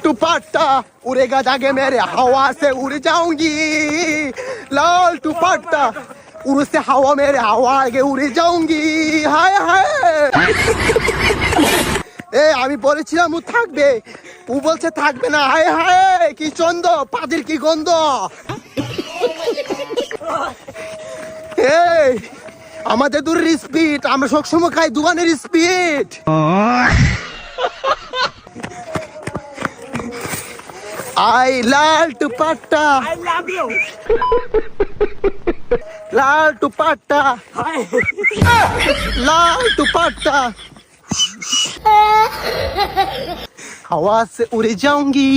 दुपट्टा उड़ेगा जाके मेरे हवा से उड़ जाऊंगी लाल दुपट्टा उड़ से हवा मेरे हवा आगे उड़ जाऊंगी हाय हाय এ আমি বলেছিলাম ও থাকবে ও বলছে থাকবে না হায় হায় কি চন্দ পাদির কি গন্ধ এই আমাদের দূরের স্পিড আমরা সবসময় খাই দোকানের speed I Lal dupatta I love you. Lal dupatta Hi. लाल दुपट्टा हवा से उड़ जाऊंगी